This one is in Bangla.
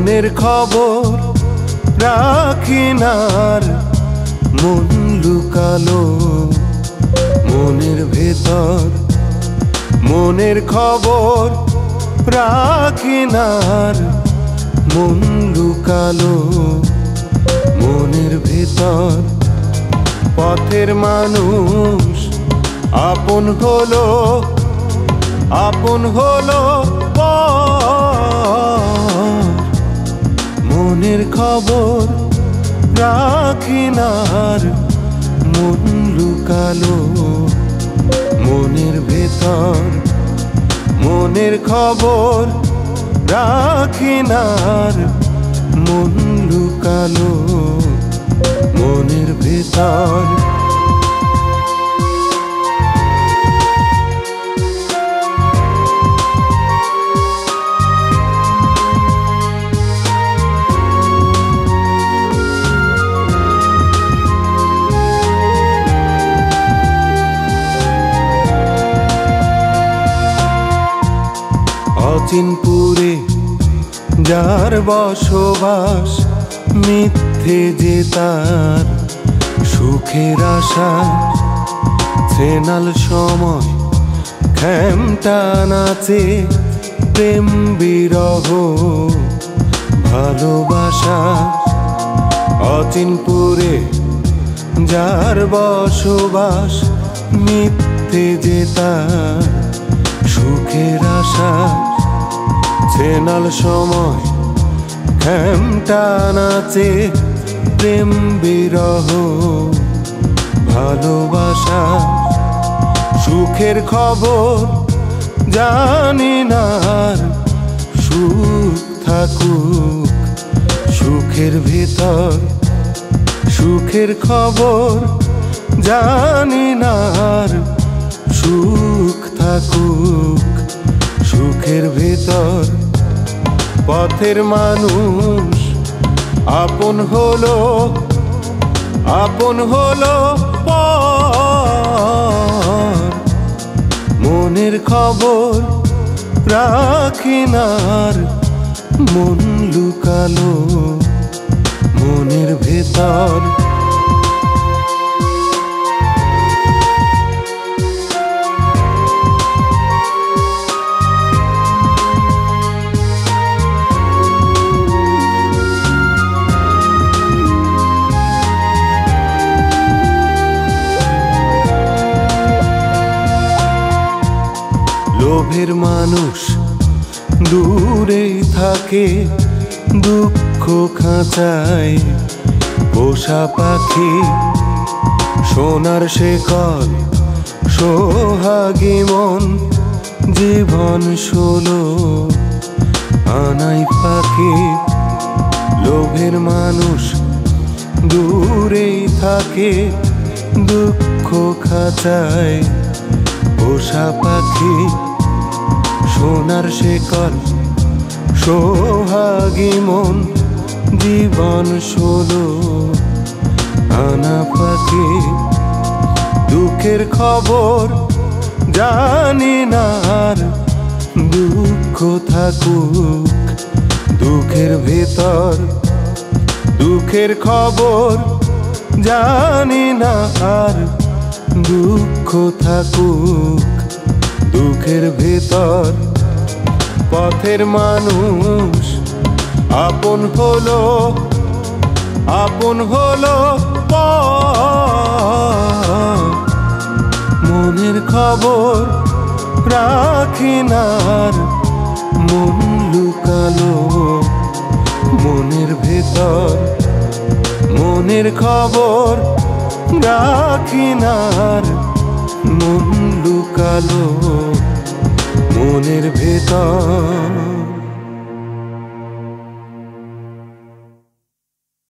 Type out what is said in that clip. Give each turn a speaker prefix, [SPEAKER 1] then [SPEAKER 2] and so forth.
[SPEAKER 1] মনের খবর রাখি নার, মন লুকালো মনের ভেতর। মনের খবর রাখি নার, মন লুকালো মনের ভেতর। পথের মানুষ আপন হলো, আপন হলো পর। মনের খবর রাখি নার, মন লুকালো মনের ভেতর। মনের খবর রাখি নার, মন লুকালো মনের ভেতর। অচিনপুরে যার বসবাস, মিথ্যে যে তার সুখের আশা। চেনাল সময় খেমটা নাচে, প্রেম বিরহ ভালোবাসা। অচিনপুরে যার বসবাস, মিথ্যে যে তার সুখের আশা। চেনাল সময় খেমটা নাচে, প্রেম বিরহ ভালোবাসা। সুখের খবর জানি নার, সুখ থাকুক সুখের ভেতর। সুখের খবর জানি নার, সুখ থাকুক সুখের ভেতর। পথের মানুষ আপন হলো, আপন হলো পর। মনের খবর রাখি নার, মন লুকালো মনের ভেতর। লোভের মানুষ দূরেই থাকে, দুঃখ খাঁচায় পোষা পাখি। সোনার শেকল সোহাগী মন, জীবন ষোলো আনাই পাখি। লোভের মানুষ দূরেই থাকে, দুঃখ খাঁচায় পোষা পাখি। সোনার শেকল সোহাগী মন, জীবন ষোলো আনা পাখি। দুঃখের খবর জানি নার, দুঃখ থাকুক দুঃখের ভেতর। দুঃখের খবর জানি নার, দুঃখ থাকুক দুঃখের ভেতর। পথের মানুষ আপন হলো, আপন হলো পর। মনের খবর রাখি নার, মন লুকালো মনের ভেতর। মনের খবর রাখি নার, মন লুকালো মনের ভেতর।